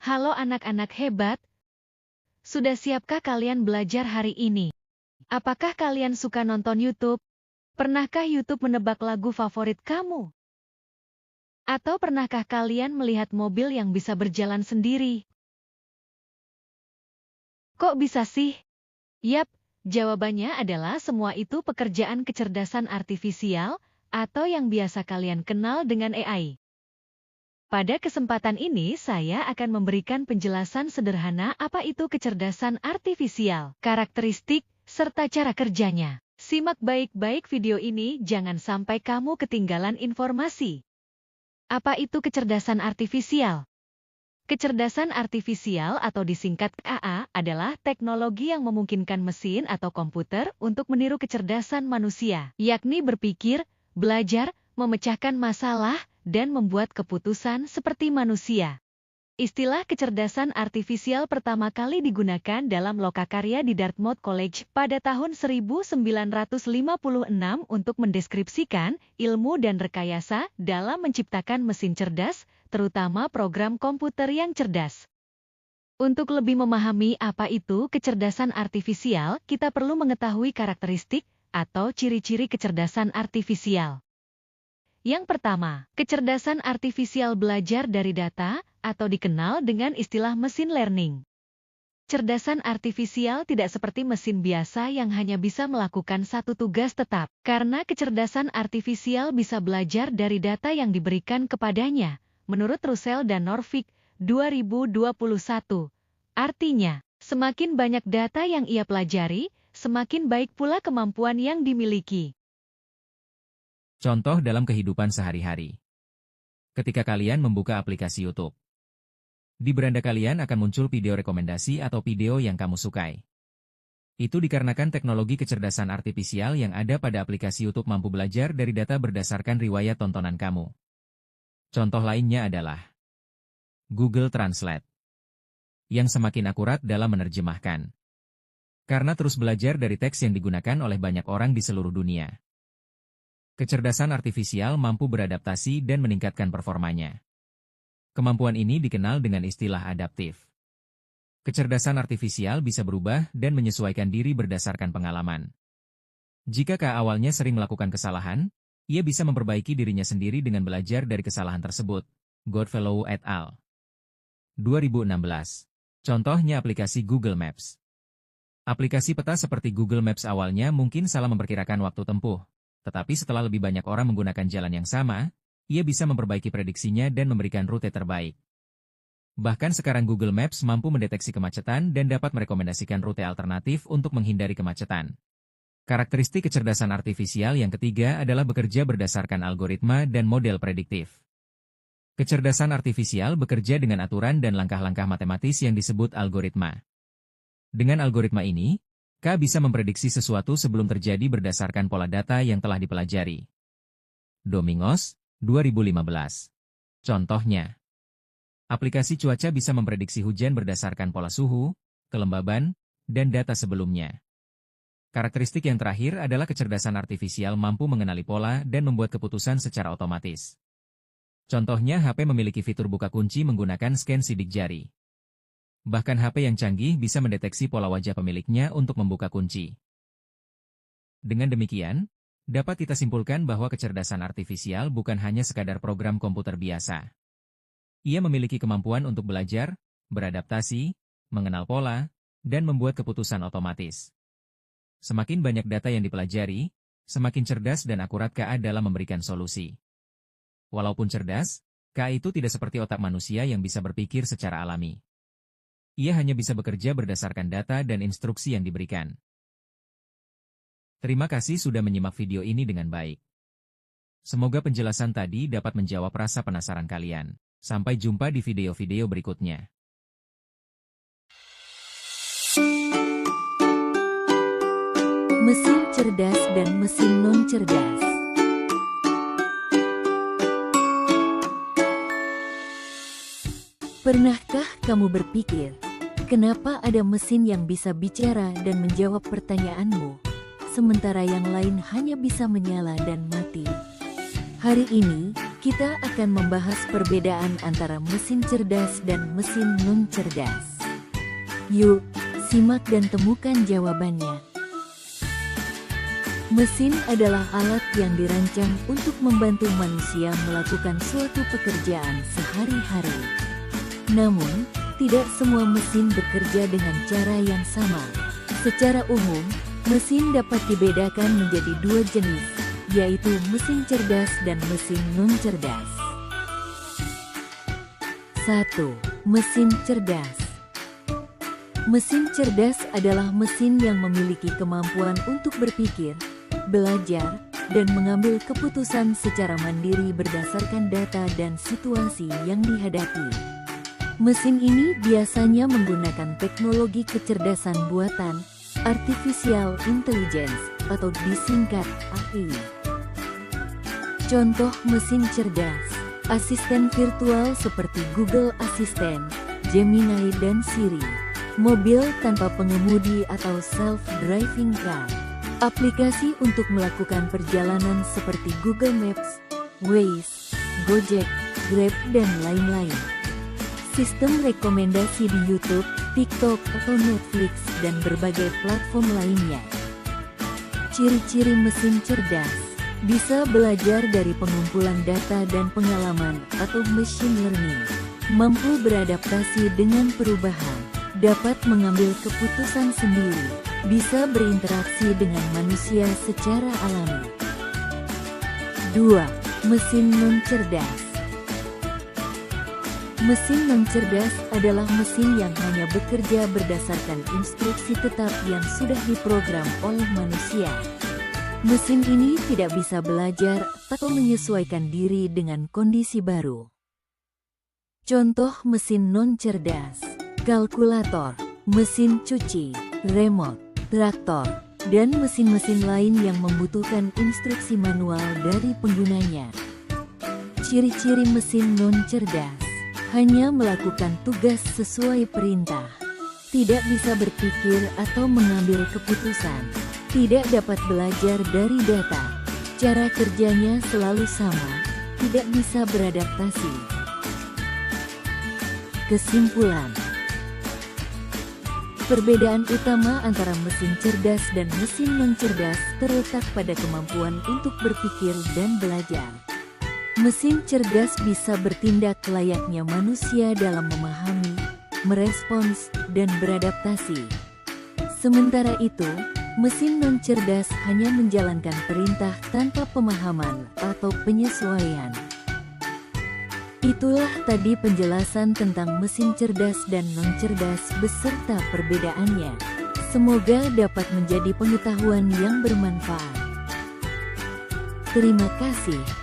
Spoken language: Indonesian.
Halo anak-anak hebat, sudah siapkah kalian belajar hari ini? Apakah kalian suka nonton YouTube? Pernahkah YouTube menebak lagu favorit kamu? Atau pernahkah kalian melihat mobil yang bisa berjalan sendiri? Kok bisa sih? Yap, jawabannya adalah semua itu pekerjaan kecerdasan artifisial, atau yang biasa kalian kenal dengan AI. Pada kesempatan ini saya akan memberikan penjelasan sederhana apa itu kecerdasan artifisial, karakteristik, serta cara kerjanya. Simak baik-baik video ini, jangan sampai kamu ketinggalan informasi. Apa itu kecerdasan artifisial? Kecerdasan artifisial atau disingkat KA adalah teknologi yang memungkinkan mesin atau komputer untuk meniru kecerdasan manusia, yakni berpikir, belajar, memecahkan masalah, dan membuat keputusan seperti manusia. Istilah kecerdasan artifisial pertama kali digunakan dalam lokakarya di Dartmouth College pada tahun 1956 untuk mendeskripsikan ilmu dan rekayasa dalam menciptakan mesin cerdas, terutama program komputer yang cerdas. Untuk lebih memahami apa itu kecerdasan artifisial, kita perlu mengetahui karakteristik atau ciri-ciri kecerdasan artifisial. Yang pertama, kecerdasan artifisial belajar dari data, atau dikenal dengan istilah mesin learning. Cerdasan artifisial tidak seperti mesin biasa yang hanya bisa melakukan satu tugas tetap, karena kecerdasan artifisial bisa belajar dari data yang diberikan kepadanya, menurut Russell dan Norvig, 2021. Artinya, semakin banyak data yang ia pelajari, semakin baik pula kemampuan yang dimiliki. Contoh dalam kehidupan sehari-hari. Ketika kalian membuka aplikasi YouTube, di beranda kalian akan muncul video rekomendasi atau video yang kamu sukai. Itu dikarenakan teknologi kecerdasan artifisial yang ada pada aplikasi YouTube mampu belajar dari data berdasarkan riwayat tontonan kamu. Contoh lainnya adalah Google Translate, yang semakin akurat dalam menerjemahkan. Karena terus belajar dari teks yang digunakan oleh banyak orang di seluruh dunia. Kecerdasan artifisial mampu beradaptasi dan meningkatkan performanya. Kemampuan ini dikenal dengan istilah adaptif. Kecerdasan artifisial bisa berubah dan menyesuaikan diri berdasarkan pengalaman. Jika awalnya sering melakukan kesalahan, ia bisa memperbaiki dirinya sendiri dengan belajar dari kesalahan tersebut. Goodfellow et al. 2016. Contohnya aplikasi Google Maps. Aplikasi peta seperti Google Maps awalnya mungkin salah memperkirakan waktu tempuh. Tetapi setelah lebih banyak orang menggunakan jalan yang sama, ia bisa memperbaiki prediksinya dan memberikan rute terbaik. Bahkan sekarang Google Maps mampu mendeteksi kemacetan dan dapat merekomendasikan rute alternatif untuk menghindari kemacetan. Karakteristik kecerdasan artifisial yang ketiga adalah bekerja berdasarkan algoritma dan model prediktif. Kecerdasan artifisial bekerja dengan aturan dan langkah-langkah matematis yang disebut algoritma. Dengan algoritma ini, K bisa memprediksi sesuatu sebelum terjadi berdasarkan pola data yang telah dipelajari. Domingos, 2015. Contohnya, aplikasi cuaca bisa memprediksi hujan berdasarkan pola suhu, kelembaban, dan data sebelumnya. Karakteristik yang terakhir adalah kecerdasan artifisial mampu mengenali pola dan membuat keputusan secara otomatis. Contohnya HP memiliki fitur buka kunci menggunakan scan sidik jari. Bahkan HP yang canggih bisa mendeteksi pola wajah pemiliknya untuk membuka kunci. Dengan demikian, dapat kita simpulkan bahwa kecerdasan artifisial bukan hanya sekadar program komputer biasa. Ia memiliki kemampuan untuk belajar, beradaptasi, mengenal pola, dan membuat keputusan otomatis. Semakin banyak data yang dipelajari, semakin cerdas dan akurat KA dalam memberikan solusi. Walaupun cerdas, KA itu tidak seperti otak manusia yang bisa berpikir secara alami. Ia hanya bisa bekerja berdasarkan data dan instruksi yang diberikan. Terima kasih sudah menyimak video ini dengan baik. Semoga penjelasan tadi dapat menjawab rasa penasaran kalian. Sampai jumpa di video-video berikutnya. Mesin cerdas dan mesin non-cerdas. Pernahkah kamu berpikir, kenapa ada mesin yang bisa bicara dan menjawab pertanyaanmu, sementara yang lain hanya bisa menyala dan mati? Hari ini, Kita akan membahas perbedaan antara mesin cerdas dan mesin non-cerdas. Yuk, simak dan temukan jawabannya. Mesin adalah alat yang dirancang untuk membantu manusia melakukan suatu pekerjaan sehari-hari. Namun, tidak semua mesin bekerja dengan cara yang sama. Secara umum, mesin dapat dibedakan menjadi dua jenis, yaitu mesin cerdas dan mesin non-cerdas. 1. Mesin cerdas. Mesin cerdas adalah mesin yang memiliki kemampuan untuk berpikir, belajar, dan mengambil keputusan secara mandiri berdasarkan data dan situasi yang dihadapi. Mesin ini biasanya menggunakan teknologi kecerdasan buatan, Artificial Intelligence, atau disingkat AI. Contoh mesin cerdas, asisten virtual seperti Google Assistant, Gemini, dan Siri, mobil tanpa pengemudi atau self-driving car, aplikasi untuk melakukan perjalanan seperti Google Maps, Waze, Gojek, Grab, dan lain-lain. Sistem rekomendasi di YouTube, TikTok, atau Netflix, dan berbagai platform lainnya. Ciri-ciri mesin cerdas bisa belajar dari pengumpulan data dan pengalaman atau machine learning, mampu beradaptasi dengan perubahan, dapat mengambil keputusan sendiri, bisa berinteraksi dengan manusia secara alami. 2. Mesin non-cerdas. Mesin non-cerdas adalah mesin yang hanya bekerja berdasarkan instruksi tetap yang sudah diprogram oleh manusia. Mesin ini tidak bisa belajar atau menyesuaikan diri dengan kondisi baru. Contoh mesin non-cerdas: kalkulator, mesin cuci, remote, traktor, dan mesin-mesin lain yang membutuhkan instruksi manual dari penggunanya. Ciri-ciri mesin non-cerdas: hanya melakukan tugas sesuai perintah, tidak bisa berpikir atau mengambil keputusan, tidak dapat belajar dari data, cara kerjanya selalu sama, tidak bisa beradaptasi. Kesimpulan: perbedaan utama antara mesin cerdas dan mesin non-cerdas terletak pada kemampuan untuk berpikir dan belajar. Mesin cerdas bisa bertindak layaknya manusia dalam memahami, merespons, dan beradaptasi. Sementara itu, mesin non-cerdas hanya menjalankan perintah tanpa pemahaman atau penyesuaian. Itulah tadi penjelasan tentang mesin cerdas dan non-cerdas beserta perbedaannya. Semoga dapat menjadi pengetahuan yang bermanfaat. Terima kasih.